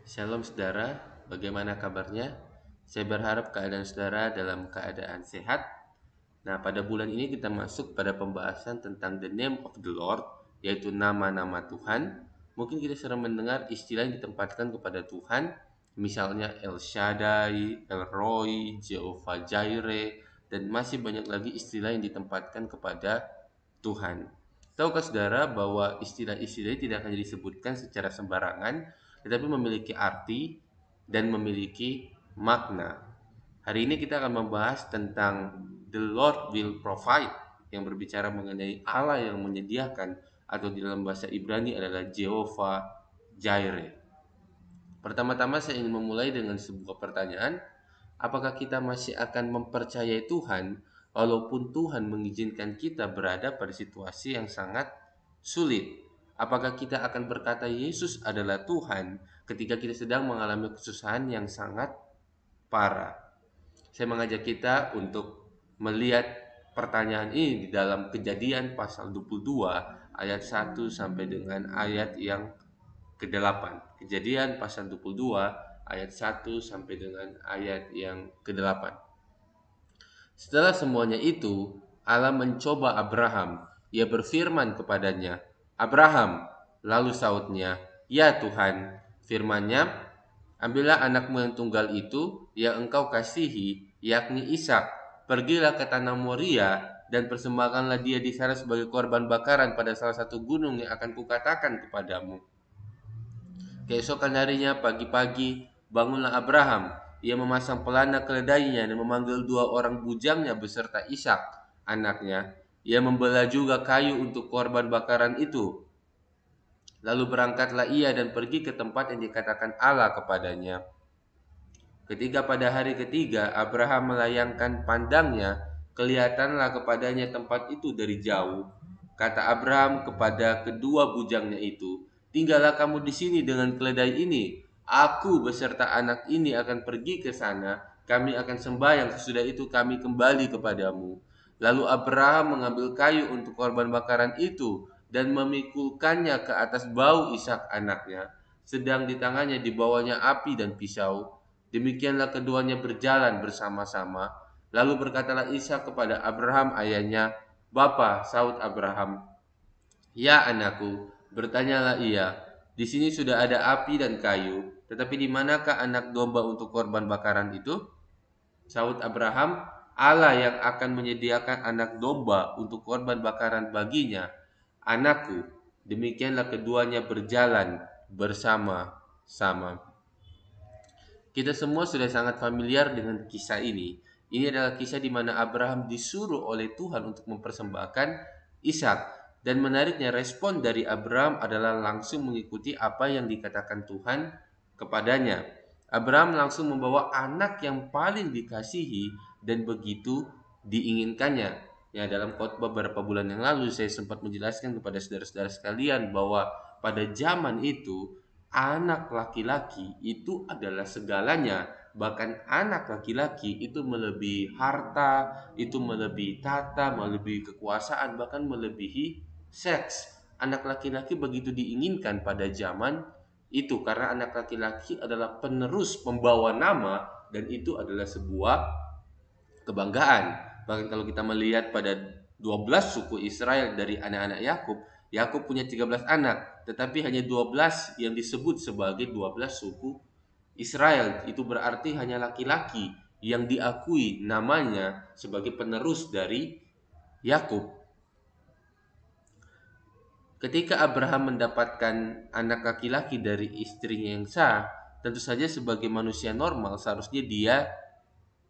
Shalom saudara, bagaimana kabarnya? Saya berharap keadaan saudara dalam keadaan sehat. Nah, pada bulan ini kita masuk pada pembahasan tentang the name of the Lord, yaitu nama-nama Tuhan. Mungkin kita sering mendengar istilah yang ditempatkan kepada Tuhan, misalnya El Shaddai, El Roy, Jehovah Jireh, dan masih banyak lagi istilah yang ditempatkan kepada Tuhan. Tahukah saudara bahwa istilah-istilah ini tidak hanya disebutkan secara sembarangan, tetapi memiliki arti dan memiliki makna. Hari ini kita akan membahas tentang The Lord will provide, yang berbicara mengenai Allah yang menyediakan, atau di dalam bahasa Ibrani adalah Jehovah Jireh. Pertama-tama saya ingin memulai dengan sebuah pertanyaan. Apakah kita masih akan mempercayai Tuhan walaupun Tuhan mengizinkan kita berada pada situasi yang sangat sulit? Apakah kita akan berkata Yesus adalah Tuhan ketika kita sedang mengalami kesusahan yang sangat parah? Saya mengajak kita untuk melihat pertanyaan ini di dalam Kejadian pasal 22 ayat 1 sampai dengan ayat yang ke-8. Kejadian pasal 22 ayat 1 sampai dengan ayat yang ke-8. Setelah semuanya itu, Allah mencoba Abraham. Ia berfirman kepadanya, "Abraham." Lalu sautnya, "Ya Tuhan." Firman-Nya, "Ambillah anakmu yang tunggal itu, yang engkau kasihi, yakni Ishak. Pergilah ke tanah Moria dan persembahkanlah dia di sana sebagai korban bakaran pada salah satu gunung yang akan kukatakan kepadamu." Keesokan harinya pagi-pagi bangunlah Abraham. Ia memasang pelana keledainya dan memanggil dua orang bujangnya beserta Ishak, anaknya. Ia membelah juga kayu untuk korban bakaran itu. Lalu berangkatlah ia dan pergi ke tempat yang dikatakan Allah kepadanya. Ketika pada hari ketiga Abraham melayangkan pandangnya, kelihatanlah kepadanya tempat itu dari jauh. Kata Abraham kepada kedua bujangnya itu, "Tinggallah kamu di sini dengan keledai ini. Aku beserta anak ini akan pergi ke sana. Kami akan sembahyang, sesudah itu kami kembali kepadamu." Lalu Abraham mengambil kayu untuk korban bakaran itu dan memikulkannya ke atas bau Ishak anaknya, sedang di tangannya dibawanya api dan pisau. Demikianlah keduanya berjalan bersama-sama. Lalu berkatalah Ishak kepada Abraham ayahnya, "Bapa," saut Abraham. "Ya anakku," bertanyalah ia, "di sini sudah ada api dan kayu, tetapi di manakah anak domba untuk korban bakaran itu?" Saut Abraham, "Allah yang akan menyediakan anak domba untuk korban bakaran baginya, anakku." Demikianlah keduanya berjalan bersama-sama. Kita semua sudah sangat familiar dengan kisah ini. Ini adalah kisah di mana Abraham disuruh oleh Tuhan untuk mempersembahkan Ishak. Dan menariknya, respon dari Abraham adalah langsung mengikuti apa yang dikatakan Tuhan kepadanya. Abraham langsung membawa anak yang paling dikasihi dan begitu diinginkannya. Ya, dalam khotbah beberapa bulan yang lalu saya sempat menjelaskan kepada saudara-saudara sekalian bahwa pada zaman itu anak laki-laki itu adalah segalanya. Bahkan anak laki-laki itu melebihi harta, itu melebihi tata, melebihi kekuasaan, bahkan melebihi seks. Anak laki-laki begitu diinginkan pada zaman itu karena anak laki-laki adalah penerus pembawa nama dan itu adalah sebuah kebanggaan. Bahkan kalau kita melihat pada 12 suku Israel dari anak-anak Yakub, Yakub punya 13 anak, tetapi hanya 12 yang disebut sebagai 12 suku Israel. Itu berarti hanya laki-laki yang diakui namanya sebagai penerus dari Yakub. Ketika Abraham mendapatkan anak laki-laki dari istrinya yang sah, tentu saja sebagai manusia normal seharusnya dia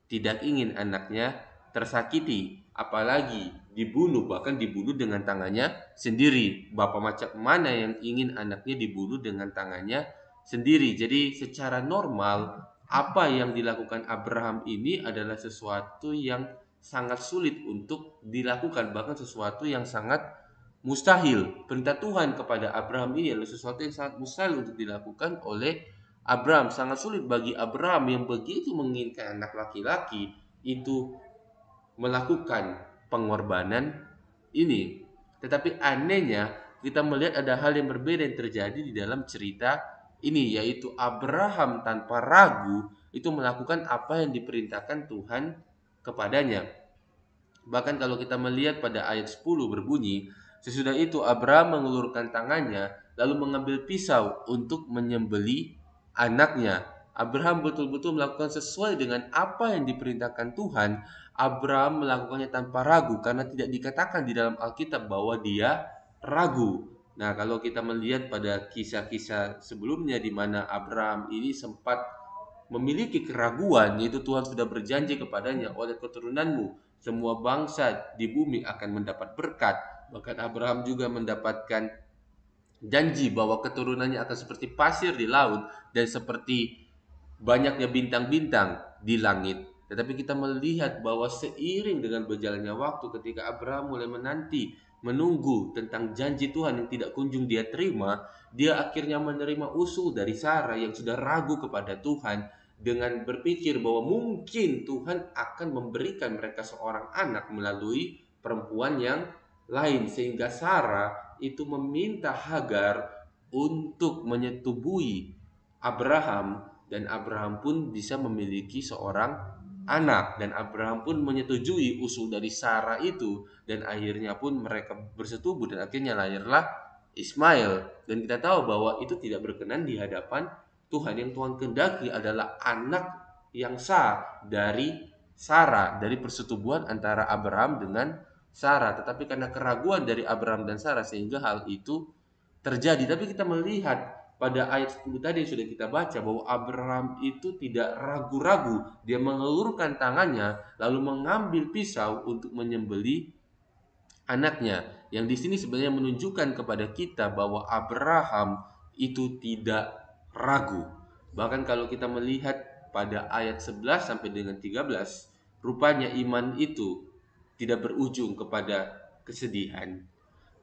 tidak ingin anaknya tersakiti, apalagi dibunuh, bahkan dibunuh dengan tangannya sendiri. Bapak macam mana yang ingin anaknya dibunuh dengan tangannya sendiri? Jadi secara normal apa yang dilakukan Abraham ini adalah sesuatu yang sangat sulit untuk dilakukan, bahkan sesuatu yang sangat mustahil. Perintah Tuhan kepada Abraham ini adalah sesuatu yang sangat mustahil untuk dilakukan oleh Abraham. Sangat sulit bagi Abraham yang begitu menginginkan anak laki-laki itu melakukan pengorbanan ini. Tetapi anehnya kita melihat ada hal yang berbeda yang terjadi di dalam cerita ini, yaitu Abraham tanpa ragu itu melakukan apa yang diperintahkan Tuhan kepadanya. Bahkan kalau kita melihat pada ayat 10 berbunyi, sesudah itu Abraham mengulurkan tangannya lalu mengambil pisau untuk menyembelih anaknya. Abraham betul-betul melakukan sesuai dengan apa yang diperintahkan Tuhan. Abraham melakukannya tanpa ragu karena tidak dikatakan di dalam Alkitab bahwa dia ragu. Nah, kalau kita melihat pada kisah-kisah sebelumnya di mana Abraham ini sempat memiliki keraguan, yaitu Tuhan sudah berjanji kepadanya, oleh keturunanmu semua bangsa di bumi akan mendapat berkat. Bahkan Abraham juga mendapatkan janji bahwa keturunannya akan seperti pasir di laut dan seperti banyaknya bintang-bintang di langit. Tetapi kita melihat bahwa seiring dengan berjalannya waktu, ketika Abraham mulai menunggu tentang janji Tuhan yang tidak kunjung dia terima, dia akhirnya menerima usul dari Sarah yang sudah ragu kepada Tuhan dengan berpikir bahwa mungkin Tuhan akan memberikan mereka seorang anak melalui perempuan yang lain, sehingga Sarah itu meminta Hagar untuk menyetubui Abraham, dan Abraham pun bisa memiliki seorang anak, dan Abraham pun menyetujui usul dari Sarah itu, dan akhirnya pun mereka bersetubuh dan akhirnya lahirlah Ismail. Dan kita tahu bahwa itu tidak berkenan di hadapan Tuhan. Yang Tuhan kehendaki adalah anak yang sah dari Sarah, dari persetubuhan antara Abraham dengan Sarah. Tetapi karena keraguan dari Abraham dan Sarah sehingga hal itu terjadi. Tapi kita melihat pada ayat 10 tadi yang sudah kita baca bahwa Abraham itu tidak ragu-ragu. Dia mengulurkan tangannya lalu mengambil pisau untuk menyembelih anaknya. Yang di sini sebenarnya menunjukkan kepada kita bahwa Abraham itu tidak ragu. Bahkan kalau kita melihat pada ayat 11 sampai dengan 13, rupanya iman itu tidak berujung kepada kesedihan.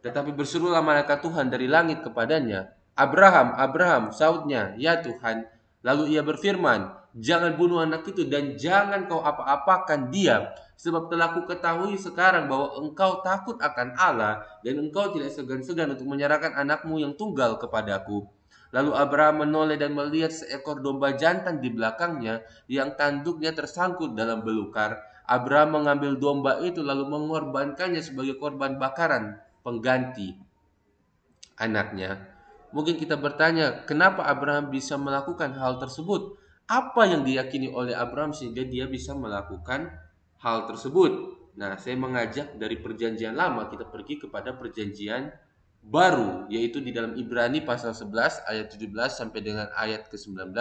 Tetapi berserulah malaikat Tuhan dari langit kepadanya, "Abraham, Abraham," sautnya, "Ya Tuhan." Lalu ia berfirman, "Jangan bunuh anak itu dan jangan kau apa-apakan dia, sebab telah kuketahui sekarang bahwa engkau takut akan Allah dan engkau tidak segan-segan untuk menyerahkan anakmu yang tunggal kepadaku." Lalu Abraham menoleh dan melihat seekor domba jantan di belakangnya yang tanduknya tersangkut dalam belukar. Abraham mengambil domba itu lalu mengorbankannya sebagai korban bakaran pengganti anaknya. Mungkin kita bertanya, kenapa Abraham bisa melakukan hal tersebut? Apa yang diyakini oleh Abraham sehingga dia bisa melakukan hal tersebut? Nah, saya mengajak dari perjanjian lama kita pergi kepada perjanjian baru, yaitu di dalam Ibrani pasal 11 ayat 17 sampai dengan ayat ke-19.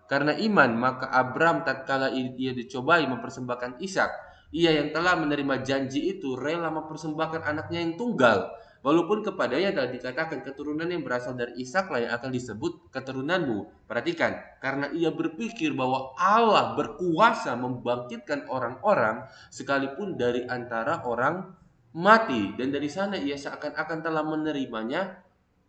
Karena iman, maka Abram tatkala ia dicobai mempersembahkan Ishak, ia yang telah menerima janji itu rela mempersembahkan anaknya yang tunggal. Walaupun kepadanya telah dikatakan keturunan yang berasal dari Ishak lah yang akan disebut keturunanmu. Perhatikan, karena ia berpikir bahwa Allah berkuasa membangkitkan orang-orang sekalipun dari antara orang mati. Dan dari sana ia seakan-akan telah menerimanya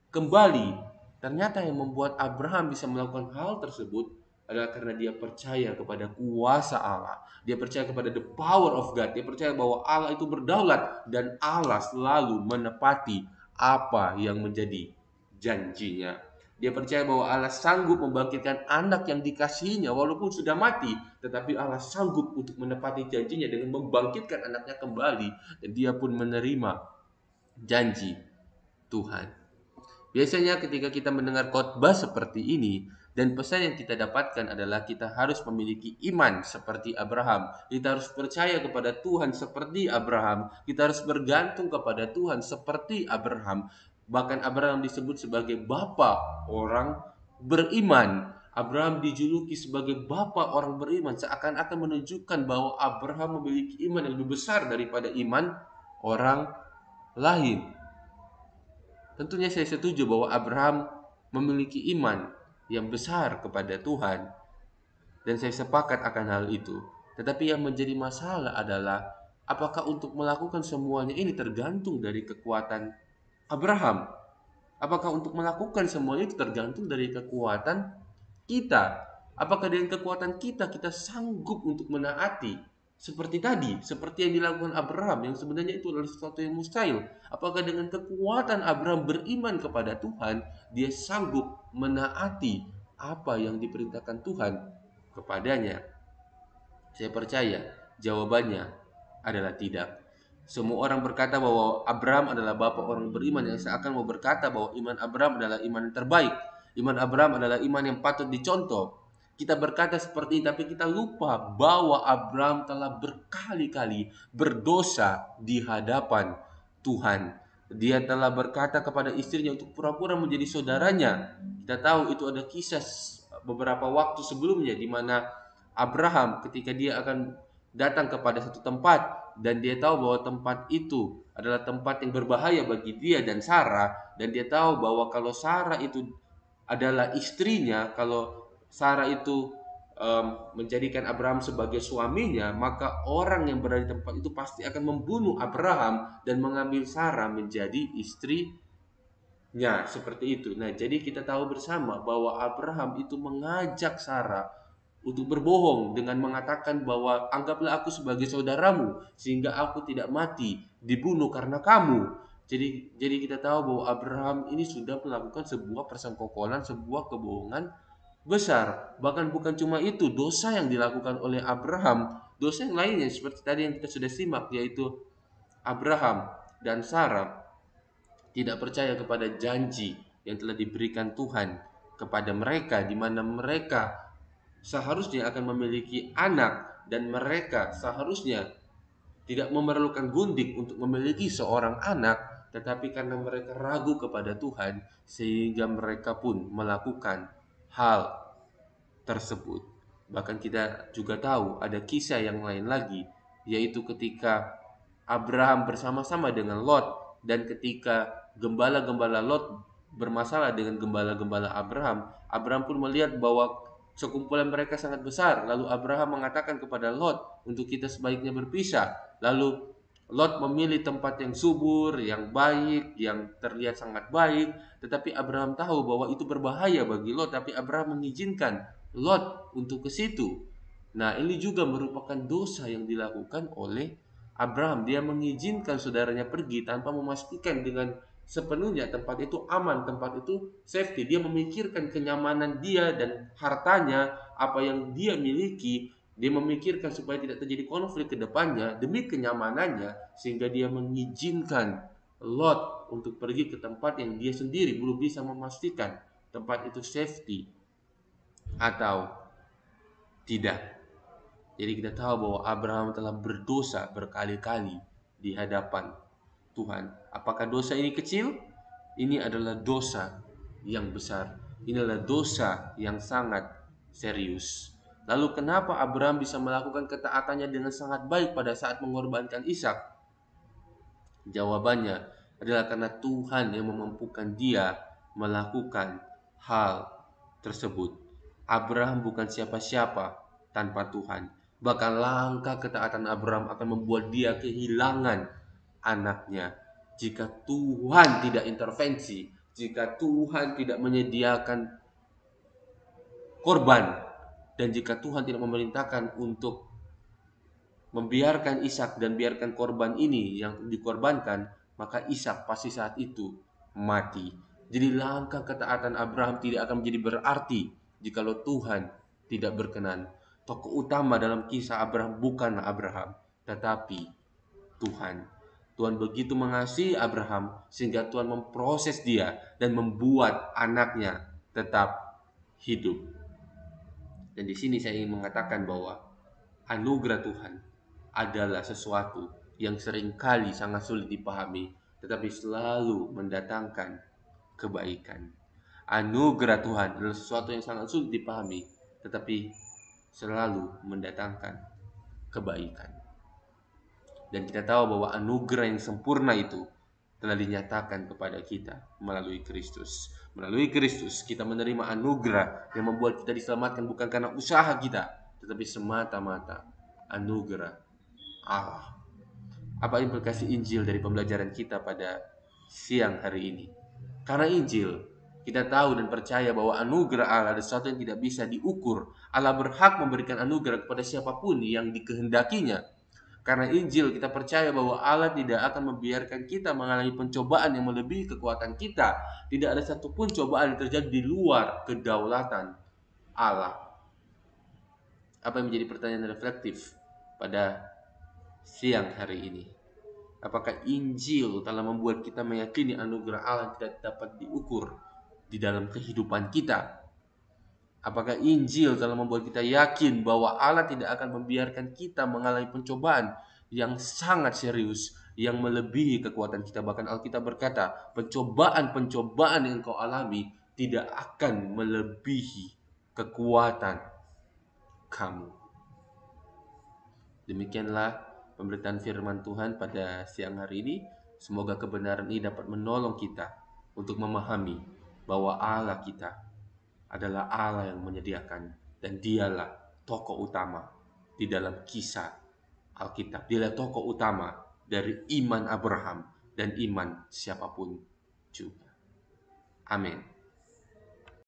kembali. Ternyata yang membuat Abraham bisa melakukan hal tersebut adalah karena dia percaya kepada kuasa Allah. Dia percaya kepada the power of God. Dia percaya bahwa Allah itu berdaulat dan Allah selalu menepati apa yang menjadi janjinya. Dia percaya bahwa Allah sanggup membangkitkan anak yang dikasihinya walaupun sudah mati, tetapi Allah sanggup untuk menepati janjinya dengan membangkitkan anaknya kembali, dan dia pun menerima janji Tuhan. Biasanya ketika kita mendengar khotbah seperti ini, dan pesan yang kita dapatkan adalah kita harus memiliki iman seperti Abraham. Kita harus percaya kepada Tuhan seperti Abraham. Kita harus bergantung kepada Tuhan seperti Abraham. Bahkan Abraham disebut sebagai bapa orang beriman. Abraham dijuluki sebagai bapa orang beriman, seakan-akan menunjukkan bahwa Abraham memiliki iman yang lebih besar daripada iman orang lain. Tentunya saya setuju bahwa Abraham memiliki iman yang besar kepada Tuhan, dan saya sepakat akan hal itu. Tetapi yang menjadi masalah adalah apakah untuk melakukan semuanya ini tergantung dari kekuatan Abraham? Apakah untuk melakukan semuanya itu tergantung dari kekuatan kita? Apakah dengan kekuatan kita sanggup untuk menaati seperti tadi, seperti yang dilakukan Abraham, yang sebenarnya itu adalah sesuatu yang mustahil. Apakah dengan kekuatan Abraham beriman kepada Tuhan, dia sanggup menaati apa yang diperintahkan Tuhan kepadanya? Saya percaya jawabannya adalah tidak. Semua orang berkata bahwa Abraham adalah bapak orang beriman, yang seakan mau berkata bahwa iman Abraham adalah iman yang terbaik. Iman Abraham adalah iman yang patut dicontoh. Kita berkata seperti ini, tapi kita lupa bahwa Abraham telah berkali-kali berdosa di hadapan Tuhan. Dia telah berkata kepada istrinya untuk pura-pura menjadi saudaranya. Kita tahu itu ada kisah beberapa waktu sebelumnya di mana Abraham ketika dia akan datang kepada satu tempat dan dia tahu bahwa tempat itu adalah tempat yang berbahaya bagi dia dan Sarah, dan dia tahu bahwa kalau Sarah itu adalah istrinya, kalau Sarah itu menjadikan Abraham sebagai suaminya, maka orang yang berada di tempat itu pasti akan membunuh Abraham dan mengambil Sarah menjadi istrinya, seperti itu. Nah, jadi kita tahu bersama bahwa Abraham itu mengajak Sarah untuk berbohong dengan mengatakan bahwa anggaplah aku sebagai saudaramu sehingga aku tidak mati dibunuh karena kamu. Jadi kita tahu bahwa Abraham ini sudah melakukan sebuah persengkokolan, sebuah kebohongan besar. Bahkan bukan cuma itu, dosa yang dilakukan oleh Abraham, dosa yang lainnya seperti tadi yang kita sudah simak, yaitu Abraham dan Sarah tidak percaya kepada janji yang telah diberikan Tuhan kepada mereka, di mana mereka seharusnya akan memiliki anak dan mereka seharusnya tidak memerlukan gundik untuk memiliki seorang anak, tetapi karena mereka ragu kepada Tuhan sehingga mereka pun melakukan hal tersebut. Bahkan kita juga tahu ada kisah yang lain lagi, yaitu ketika Abraham bersama-sama dengan Lot, dan ketika gembala-gembala Lot bermasalah dengan gembala-gembala Abraham, Abraham pun melihat bahwa sekumpulan mereka sangat besar. Lalu Abraham mengatakan kepada Lot untuk kita sebaiknya berpisah. Lalu Lot memilih tempat yang subur, yang baik, yang terlihat sangat baik, tetapi Abraham tahu bahwa itu berbahaya bagi Lot, tapi Abraham mengizinkan Lot untuk ke situ. Nah, ini juga merupakan dosa yang dilakukan oleh Abraham. Dia mengizinkan saudaranya pergi tanpa memastikan dengan sepenuhnya tempat itu aman, tempat itu safety. Dia memikirkan kenyamanan dia dan hartanya, apa yang dia miliki. Dia memikirkan supaya tidak terjadi konflik ke depannya demi kenyamanannya, sehingga dia mengizinkan Lot untuk pergi ke tempat yang dia sendiri belum bisa memastikan tempat itu safety atau tidak. Jadi kita tahu bahwa Abraham telah berdosa berkali-kali di hadapan Tuhan. Apakah dosa ini kecil? Ini adalah dosa yang besar. Ini adalah dosa yang sangat serius. Lalu kenapa Abraham bisa melakukan ketaatannya dengan sangat baik pada saat mengorbankan Ishak? Jawabannya adalah karena Tuhan yang memampukan dia melakukan hal tersebut. Abraham bukan siapa-siapa tanpa Tuhan. Bahkan langkah ketaatan Abraham akan membuat dia kehilangan anaknya. Jika Tuhan tidak intervensi, jika Tuhan tidak menyediakan korban, dan jika Tuhan tidak memerintahkan untuk membiarkan Ishak dan biarkan korban ini yang dikorbankan, maka Ishak pasti saat itu mati. Jadi langkah ketaatan Abraham tidak akan menjadi berarti jikalau Tuhan tidak berkenan. Tokoh utama dalam kisah Abraham bukanlah Abraham, tetapi Tuhan. Tuhan begitu mengasihi Abraham sehingga Tuhan memproses dia dan membuat anaknya tetap hidup. Dan di sini saya ingin mengatakan bahwa anugerah Tuhan adalah sesuatu yang seringkali sangat sulit dipahami, tetapi selalu mendatangkan kebaikan. Anugerah Tuhan adalah sesuatu yang sangat sulit dipahami, tetapi selalu mendatangkan kebaikan. Dan kita tahu bahwa anugerah yang sempurna itu telah dinyatakan kepada kita melalui Kristus. Melalui Kristus kita menerima anugerah yang membuat kita diselamatkan bukan karena usaha kita, tetapi semata-mata anugerah Allah. Apa implikasi Injil dari pembelajaran kita pada siang hari ini? Karena Injil, Kita tahu dan percaya bahwa anugerah Allah adalah sesuatu yang tidak bisa diukur. Allah berhak memberikan anugerah kepada siapapun yang dikehendakinya. Karena Injil kita percaya bahwa Allah tidak akan membiarkan kita mengalami pencobaan yang melebihi kekuatan kita. Tidak ada satupun cobaan yang terjadi di luar kedaulatan Allah. Apa yang menjadi pertanyaan reflektif pada siang hari ini? Apakah Injil telah membuat kita meyakini anugerah Allah tidak dapat diukur di dalam kehidupan kita? Apakah Injil telah membuat kita yakin bahwa Allah tidak akan membiarkan kita mengalami pencobaan yang sangat serius, yang melebihi kekuatan kita? Bahkan Alkitab berkata, pencobaan-pencobaan yang kau alami tidak akan melebihi kekuatan kamu. Demikianlah pemberitaan firman Tuhan pada siang hari ini. Semoga kebenaran ini dapat menolong kita untuk memahami bahwa Allah kita adalah Allah yang menyediakan, dan dialah tokoh utama di dalam kisah Alkitab. Dialah tokoh utama dari iman Abraham dan iman siapapun juga. Amin.